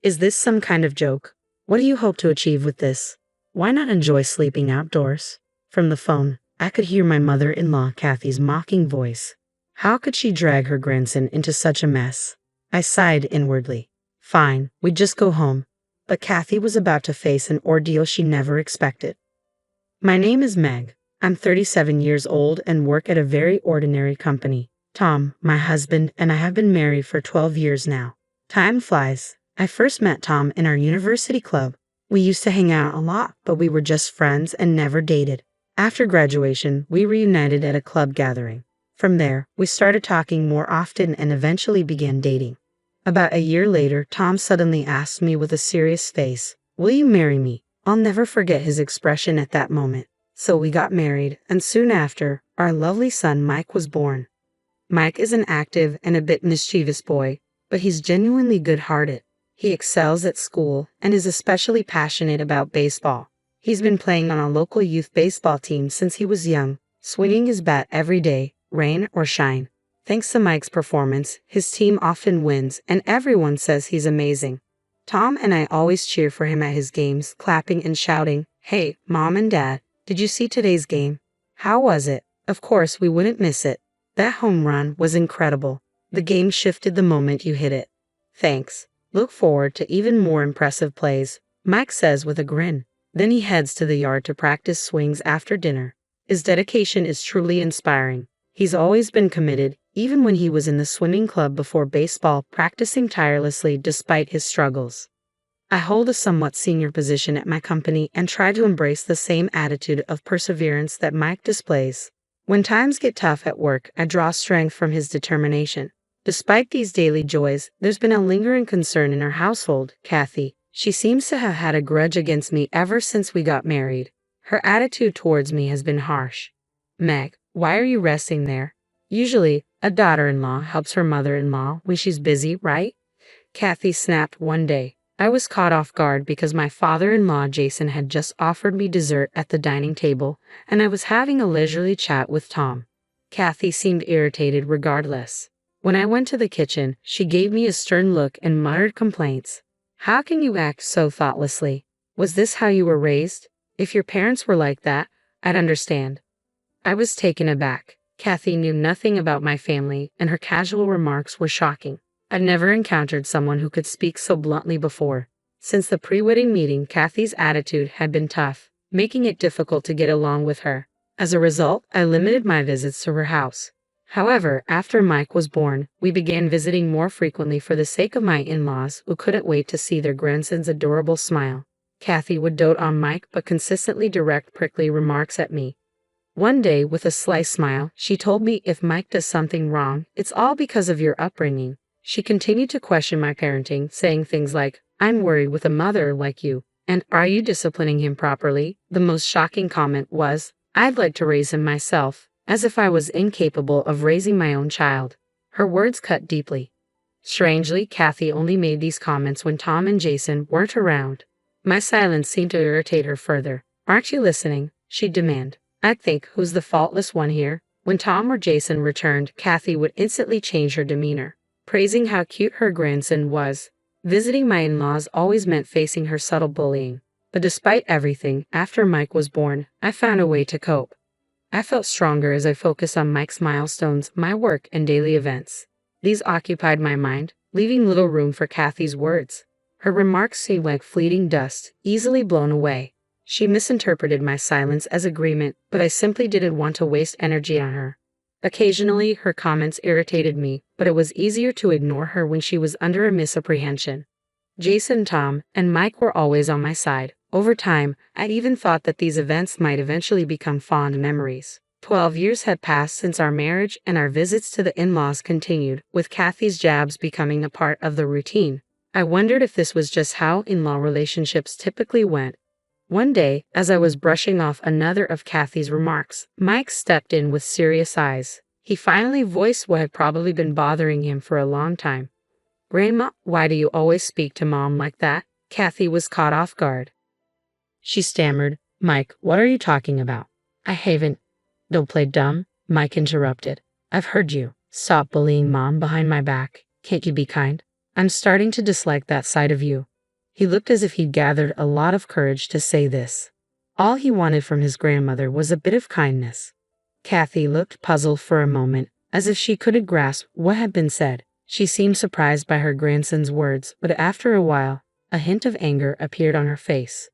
Is this some kind of joke? What do you hope to achieve with this? Why not enjoy sleeping outdoors? From the phone, I could hear my mother-in-law Kathy's mocking voice. How could she drag her grandson into such a mess? I sighed inwardly. Fine, we'd just go home. But Kathy was about to face an ordeal she never expected. My name is Meg. I'm 37 years old and work at a very ordinary company. Tom, my husband, and I have been married for 12 years now. Time flies. I first met Tom in our university club. We used to hang out a lot, but we were just friends and never dated. After graduation, we reunited at a club gathering. From there, we started talking more often and eventually began dating. About a year later, Tom suddenly asked me with a serious face, "Will you marry me?" I'll never forget his expression at that moment. So we got married, and soon after, our lovely son Mike was born. Mike is an active and a bit mischievous boy, but he's genuinely good-hearted. He excels at school and is especially passionate about baseball. He's been playing on a local youth baseball team since he was young, swinging his bat every day, rain or shine. Thanks to Mike's performance, his team often wins, and everyone says he's amazing. Tom and I always cheer for him at his games, clapping and shouting, "Hey, Mom and Dad, did you see today's game? How was it?" Of course, we wouldn't miss it. That home run was incredible. The game shifted the moment you hit it. Thanks. Look forward to even more impressive plays, Mike says with a grin. Then he heads to the yard to practice swings after dinner. His dedication is truly inspiring. He's always been committed, even when he was in the swimming club before baseball, practicing tirelessly despite his struggles. I hold a somewhat senior position at my company and try to embrace the same attitude of perseverance that Mike displays. When times get tough at work, I draw strength from his determination. Despite these daily joys, there's been a lingering concern in our household, Kathy. She seems to have had a grudge against me ever since we got married. Her attitude towards me has been harsh. Meg, why are you resting there? Usually, a daughter-in-law helps her mother-in-law when she's busy, right? Kathy snapped one day. I was caught off guard because my father-in-law Jason had just offered me dessert at the dining table, and I was having a leisurely chat with Tom. Kathy seemed irritated regardless. When I went to the kitchen, she gave me a stern look and muttered complaints. How can you act so thoughtlessly? Was this how you were raised? If your parents were like that, I'd understand. I was taken aback. Kathy knew nothing about my family, and her casual remarks were shocking. I'd never encountered someone who could speak so bluntly before. Since the pre-wedding meeting, Kathy's attitude had been tough, making it difficult to get along with her. As a result, I limited my visits to her house. However, after Mike was born, we began visiting more frequently for the sake of my in-laws, who couldn't wait to see their grandson's adorable smile. Kathy would dote on Mike but consistently direct prickly remarks at me. One day, with a sly smile, she told me if Mike does something wrong, it's all because of your upbringing. She continued to question my parenting, saying things like, "I'm worried with a mother like you," and "Are you disciplining him properly?" The most shocking comment was, "I'd like to raise him myself," as if I was incapable of raising my own child. Her words cut deeply. Strangely, Kathy only made these comments when Tom and Jason weren't around. My silence seemed to irritate her further. "Aren't you listening?" she'd demand. I'd think, who's the faultless one here? When Tom or Jason returned, Kathy would instantly change her demeanor, praising how cute her grandson was. Visiting my in-laws always meant facing her subtle bullying. But despite everything, after Mike was born, I found a way to cope. I felt stronger as I focused on Mike's milestones, my work, and daily events. These occupied my mind, leaving little room for Kathy's words. Her remarks seemed like fleeting dust, easily blown away. She misinterpreted my silence as agreement, but I simply didn't want to waste energy on her. Occasionally, her comments irritated me, but it was easier to ignore her when she was under a misapprehension. Jason, Tom, and Mike were always on my side. Over time, I'd even thought that these events might eventually become fond memories. 12 years had passed since our marriage, and our visits to the in-laws continued, with Kathy's jabs becoming a part of the routine. I wondered if this was just how in-law relationships typically went. One day, as I was brushing off another of Kathy's remarks, Mike stepped in with serious eyes. He finally voiced what had probably been bothering him for a long time. "Grandma, why do you always speak to Mom like that?" Kathy was caught off guard. She stammered, "Mike, what are you talking about?" "I haven't." "Don't play dumb," Mike interrupted. "I've heard you. Stop bullying Mom behind my back. Can't you be kind? I'm starting to dislike that side of you." He looked as if he'd gathered a lot of courage to say this. All he wanted from his grandmother was a bit of kindness. Kathy looked puzzled for a moment, as if she couldn't grasp what had been said. She seemed surprised by her grandson's words, but after a while, a hint of anger appeared on her face.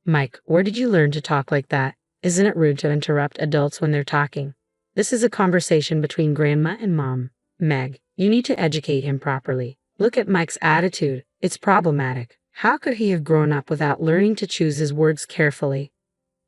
Mike, where did you learn to talk like that? Isn't it rude to interrupt adults when they're talking? This is a conversation between Grandma and Mom. Meg, you need to educate him properly. Look at Mike's attitude. It's problematic. How could he have grown up without learning to choose his words carefully?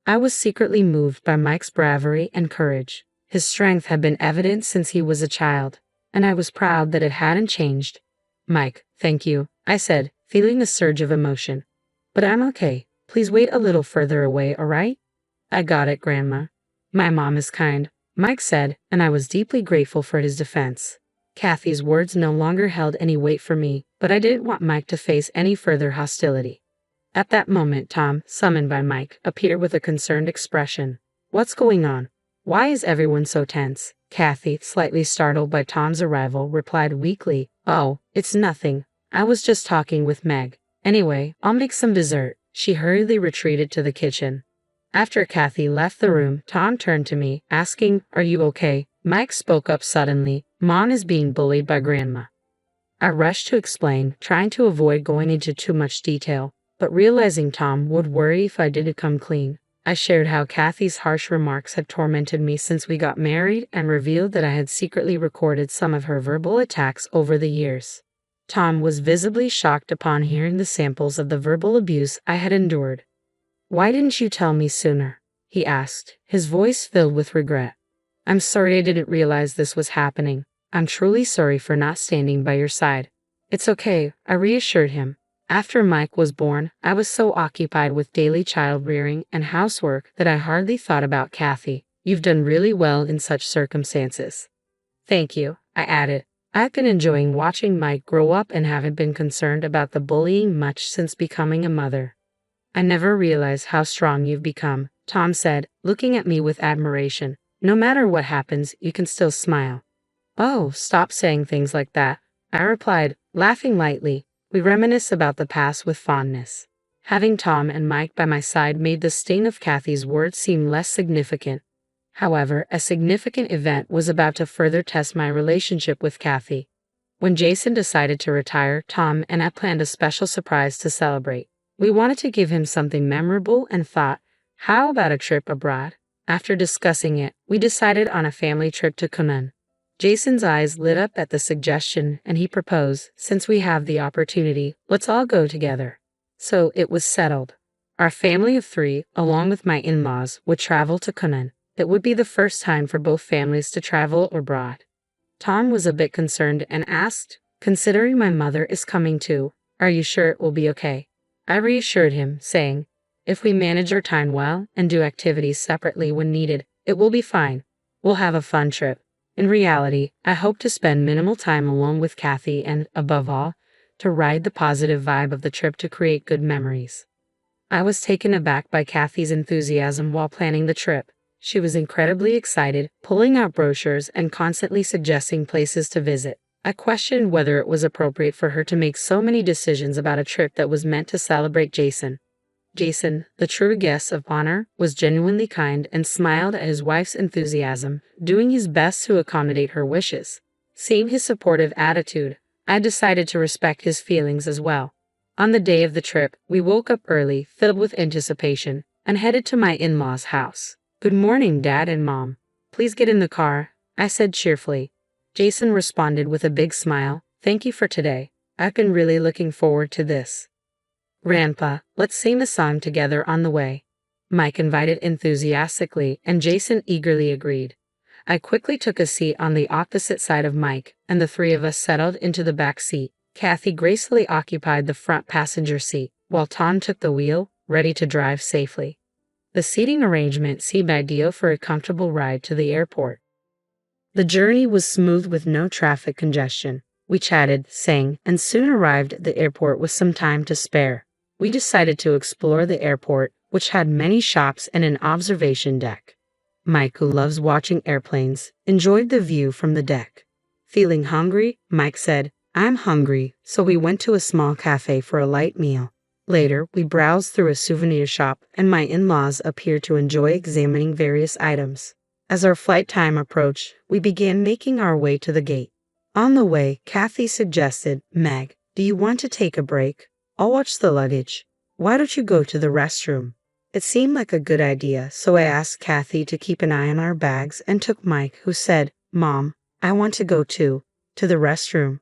I was secretly moved by Mike's bravery and courage. His strength had been evident since he was a child, and I was proud that it hadn't changed. Mike, thank you, I said, feeling a surge of emotion. But I'm okay. Please wait a little further away, all right? I got it, Grandma. My mom is kind, Mike said, and I was deeply grateful for his defense. Kathy's words no longer held any weight for me, but I didn't want Mike to face any further hostility. At that moment, Tom, summoned by Mike, appeared with a concerned expression. What's going on? Why is everyone so tense? Kathy, slightly startled by Tom's arrival, replied weakly, Oh, it's nothing. I was just talking with Meg. Anyway, I'll make some dessert. She hurriedly retreated to the kitchen. After Kathy left the room, Tom turned to me, asking, Are you okay? Mike spoke up suddenly, Mom is being bullied by Grandma. I rushed to explain, trying to avoid going into too much detail, but realizing Tom would worry if I didn't come clean. I shared how Kathy's harsh remarks had tormented me since we got married and revealed that I had secretly recorded some of her verbal attacks over the years. Tom was visibly shocked upon hearing the samples of the verbal abuse I had endured. Why didn't you tell me sooner? He asked, his voice filled with regret. I'm sorry I didn't realize this was happening. I'm truly sorry for not standing by your side. It's okay, I reassured him. After Mike was born, I was so occupied with daily child rearing and housework that I hardly thought about Kathy. You've done really well in such circumstances. Thank you, I added. I've been enjoying watching Mike grow up and haven't been concerned about the bullying much since becoming a mother. I never realized how strong you've become, Tom said, looking at me with admiration. No matter what happens, you can still smile. Oh, stop saying things like that, I replied, laughing lightly. We reminisce about the past with fondness. Having Tom and Mike by my side made the sting of Kathy's words seem less significant. However, a significant event was about to further test my relationship with Kathy. When Jason decided to retire, Tom and I planned a special surprise to celebrate. We wanted to give him something memorable and thought, how about a trip abroad? After discussing it, we decided on a family trip to Kunun. Jason's eyes lit up at the suggestion and he proposed, since we have the opportunity, let's all go together. So it was settled. Our family of 3, along with my in-laws, would travel to Kunun. It would be the first time for both families to travel abroad. Tom was a bit concerned and asked, considering my mother is coming too, are you sure it will be okay? I reassured him, saying, if we manage our time well and do activities separately when needed, it will be fine. We'll have a fun trip. In reality, I hope to spend minimal time alone with Kathy and, above all, to ride the positive vibe of the trip to create good memories. I was taken aback by Kathy's enthusiasm while planning the trip. She was incredibly excited, pulling out brochures and constantly suggesting places to visit. I questioned whether it was appropriate for her to make so many decisions about a trip that was meant to celebrate Jason. Jason, the true guest of honor, was genuinely kind and smiled at his wife's enthusiasm, doing his best to accommodate her wishes. Seeing his supportive attitude, I decided to respect his feelings as well. On the day of the trip, we woke up early, filled with anticipation, and headed to my in-laws' house. Good morning, Dad and Mom. Please get in the car, I said cheerfully. Jason responded with a big smile. Thank you for today. I've been really looking forward to this. Grandpa, let's sing the song together on the way. Mike invited enthusiastically, and Jason eagerly agreed. I quickly took a seat on the opposite side of Mike, and the 3 of us settled into the back seat. Kathy gracefully occupied the front passenger seat, while Tom took the wheel, ready to drive safely. The seating arrangement seemed ideal for a comfortable ride to the airport. The journey was smooth with no traffic congestion. We chatted, sang, and soon arrived at the airport with some time to spare. We decided to explore the airport, which had many shops and an observation deck. Mike, who loves watching airplanes, enjoyed the view from the deck. Feeling hungry, Mike said, I'm hungry, so we went to a small cafe for a light meal. Later, we browsed through a souvenir shop, and my in-laws appeared to enjoy examining various items. As our flight time approached, we began making our way to the gate. On the way, Kathy suggested, "Meg, do you want to take a break? I'll watch the luggage. Why don't you go to the restroom?" It seemed like a good idea, so I asked Kathy to keep an eye on our bags and took Mike, who said, "Mom, I want to go too, to the restroom."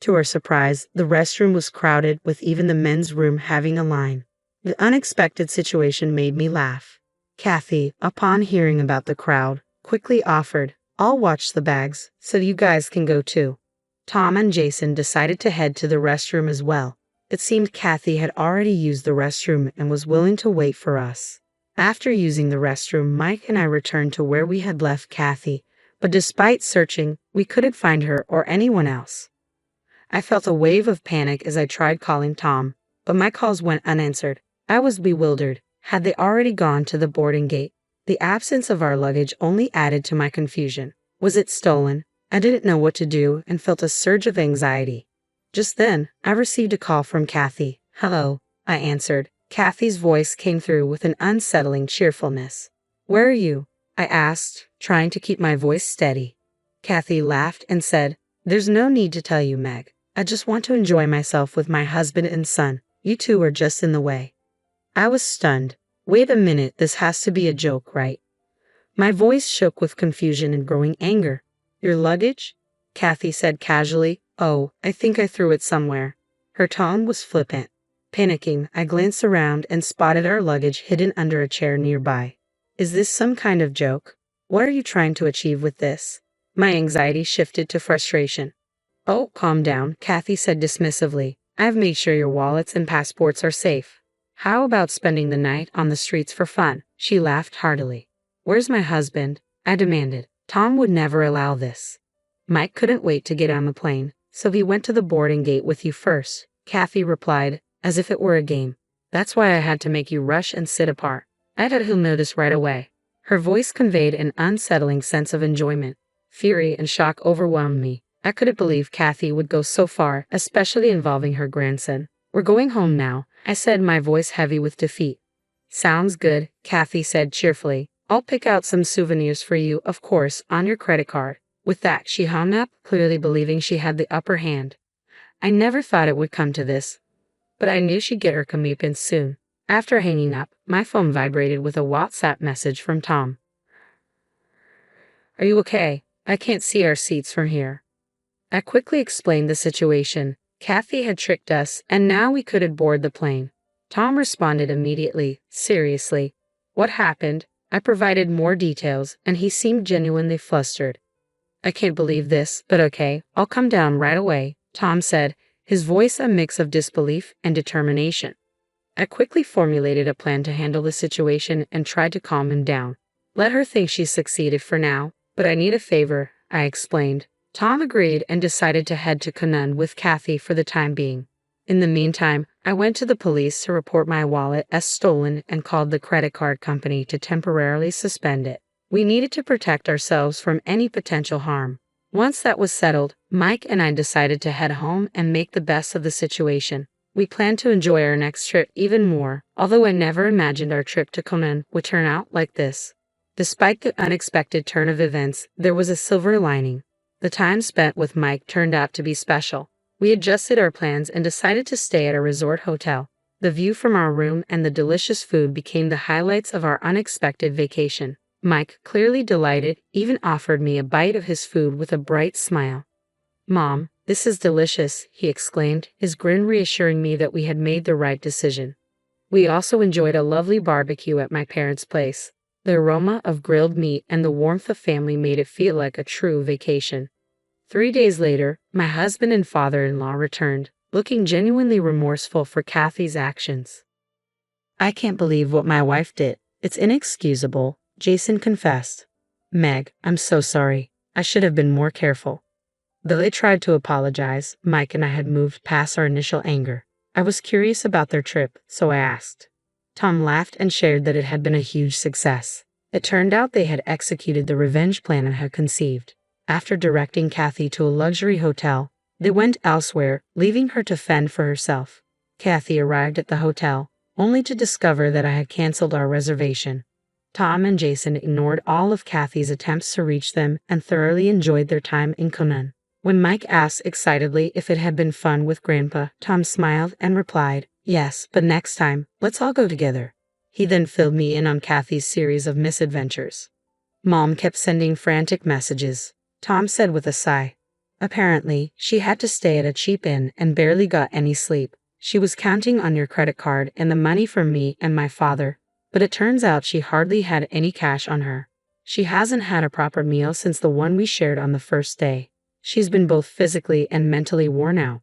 To our surprise, the restroom was crowded, with even the men's room having a line. The unexpected situation made me laugh. Kathy, upon hearing about the crowd, quickly offered, "I'll watch the bags, so you guys can go too." Tom and Jason decided to head to the restroom as well. It seemed Kathy had already used the restroom and was willing to wait for us. After using the restroom, Mike and I returned to where we had left Kathy, but despite searching, we couldn't find her or anyone else. I felt a wave of panic as I tried calling Tom, but my calls went unanswered. I was bewildered. Had they already gone to the boarding gate? The absence of our luggage only added to my confusion. Was it stolen? I didn't know what to do and felt a surge of anxiety. Just then, I received a call from Kathy. "Hello," I answered. Kathy's voice came through with an unsettling cheerfulness. "Where are you?" I asked, trying to keep my voice steady. Kathy laughed and said, "There's no need to tell you, Meg. I just want to enjoy myself with my husband and son. You two are just in the way." I was stunned. Wait a minute, this has to be a joke, right? My voice shook with confusion and growing anger. "Your luggage?" Kathy said casually. "Oh, I think I threw it somewhere." Her tone was flippant. Panicking, I glanced around and spotted our luggage hidden under a chair nearby. Is this some kind of joke? What are you trying to achieve with this? My anxiety shifted to frustration. "Oh, calm down," Kathy said dismissively. "I've made sure your wallets and passports are safe. How about spending the night on the streets for fun?" She laughed heartily. "Where's my husband?" I demanded. "Tom would never allow this." "Mike couldn't wait to get on the plane, so he went to the boarding gate with you first," Kathy replied, as if it were a game. "That's why I had to make you rush and sit apart. I thought he'll notice right away." Her voice conveyed an unsettling sense of enjoyment. Fury and shock overwhelmed me. I couldn't believe Kathy would go so far, especially involving her grandson. "We're going home now," I said, my voice heavy with defeat. "Sounds good," Kathy said cheerfully. "I'll pick out some souvenirs for you, of course, on your credit card." With that, she hung up, clearly believing she had the upper hand. I never thought it would come to this, but I knew she'd get her comeuppance soon. After hanging up, my phone vibrated with a WhatsApp message from Tom. "Are you okay? I can't see our seats from here." I quickly explained the situation. Kathy had tricked us, and now we couldn't board the plane. Tom responded immediately, seriously. "What happened?" I provided more details, and he seemed genuinely flustered. "I can't believe this, but okay, I'll come down right away," Tom said, his voice a mix of disbelief and determination. I quickly formulated a plan to handle the situation and tried to calm him down. "Let her think she succeeded for now, but I need a favor," I explained. Tom agreed and decided to head to Canaan with Kathy for the time being. In the meantime, I went to the police to report my wallet as stolen and called the credit card company to temporarily suspend it. We needed to protect ourselves from any potential harm. Once that was settled, Mike and I decided to head home and make the best of the situation. We planned to enjoy our next trip even more, although I never imagined our trip to Canaan would turn out like this. Despite the unexpected turn of events, there was a silver lining. The time spent with Mike turned out to be special. We adjusted our plans and decided to stay at a resort hotel. The view from our room and the delicious food became the highlights of our unexpected vacation. Mike, clearly delighted, even offered me a bite of his food with a bright smile. "Mom, this is delicious," he exclaimed, his grin reassuring me that we had made the right decision. We also enjoyed a lovely barbecue at my parents' place. The aroma of grilled meat and the warmth of family made it feel like a true vacation. 3 days later, my husband and father-in-law returned, looking genuinely remorseful for Kathy's actions. "I can't believe what my wife did. It's inexcusable," Jason confessed. "Meg, I'm so sorry. I should have been more careful." Though they tried to apologize, Mike and I had moved past our initial anger. I was curious about their trip, so I asked. Tom laughed and shared that it had been a huge success. It turned out they had executed the revenge plan I had conceived. After directing Kathy to a luxury hotel, they went elsewhere, leaving her to fend for herself. Kathy arrived at the hotel, only to discover that I had canceled our reservation. Tom and Jason ignored all of Kathy's attempts to reach them and thoroughly enjoyed their time in Conan. When Mike asked excitedly if it had been fun with Grandpa, Tom smiled and replied, "Yes, but next time, let's all go together." He then filled me in on Kathy's series of misadventures. Mom kept sending frantic messages, Tom said with a sigh. Apparently, she had to stay at a cheap inn and barely got any sleep. She was counting on your credit card and the money from me and my father, but it turns out she hardly had any cash on her. She hasn't had a proper meal since the one we shared on the first day. She's been both physically and mentally worn out.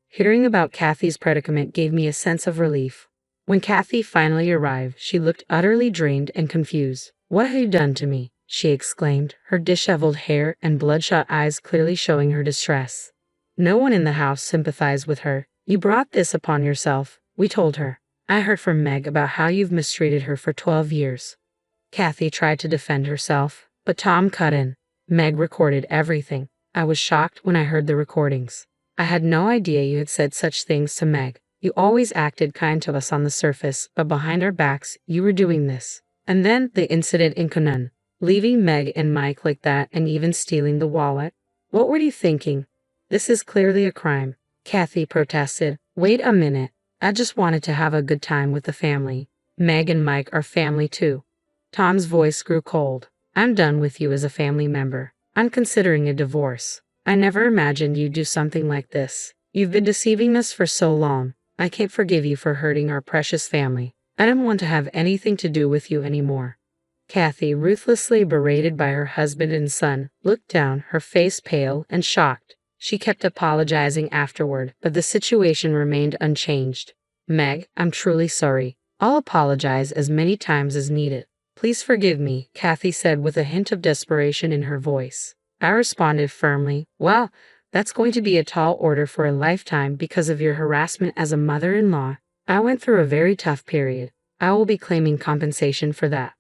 Hearing about Kathy's predicament gave me a sense of relief. When Kathy finally arrived, she looked utterly drained and confused. "What have you done to me?" she exclaimed, her disheveled hair and bloodshot eyes clearly showing her distress. No one in the house sympathized with her. "You brought this upon yourself," we told her. "I heard from Meg about how you've mistreated her for 12 years. Kathy tried to defend herself, but Tom cut in. "Meg recorded everything. I was shocked when I heard the recordings. I had no idea you had said such things to Meg. You always acted kind to us on the surface, but behind our backs, you were doing this." And then the incident in Conan, leaving Meg and Mike like that and even stealing the wallet. "What were you thinking? This is clearly a crime," Kathy protested. "Wait a minute. I just wanted to have a good time with the family. Meg and Mike are family too." Tom's voice grew cold. "I'm done with you as a family member. I'm considering a divorce. I never imagined you'd do something like this. You've been deceiving us for so long. I can't forgive you for hurting our precious family. I don't want to have anything to do with you anymore." Kathy, ruthlessly berated by her husband and son, looked down, her face pale and shocked. She kept apologizing afterward, but the situation remained unchanged. "Meg, I'm truly sorry. I'll apologize as many times as needed. Please forgive me," Kathy said with a hint of desperation in her voice. I responded firmly, "Well, that's going to be a tall order for a lifetime because of your harassment as a mother-in-law. I went through a very tough period. I will be claiming compensation for that.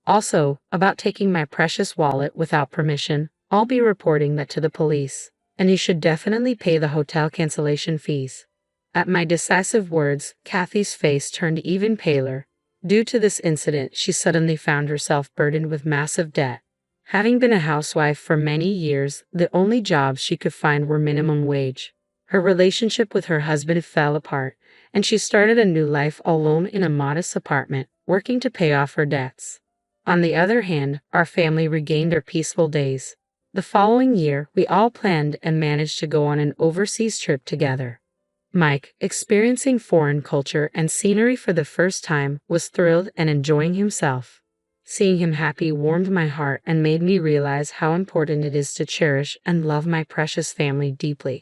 Also, about taking my precious wallet without permission, I'll be reporting that to the police. And you should definitely pay the hotel cancellation fees." At my decisive words, Kathy's face turned even paler. Due to this incident, she suddenly found herself burdened with massive debt. Having been a housewife for many years, the only jobs she could find were minimum wage. Her relationship with her husband fell apart, and she started a new life alone in a modest apartment, working to pay off her debts. On the other hand, our family regained their peaceful days. The following year, we all planned and managed to go on an overseas trip together. Mike, experiencing foreign culture and scenery for the first time, was thrilled and enjoying himself. Seeing him happy warmed my heart and made me realize how important it is to cherish and love my precious family deeply.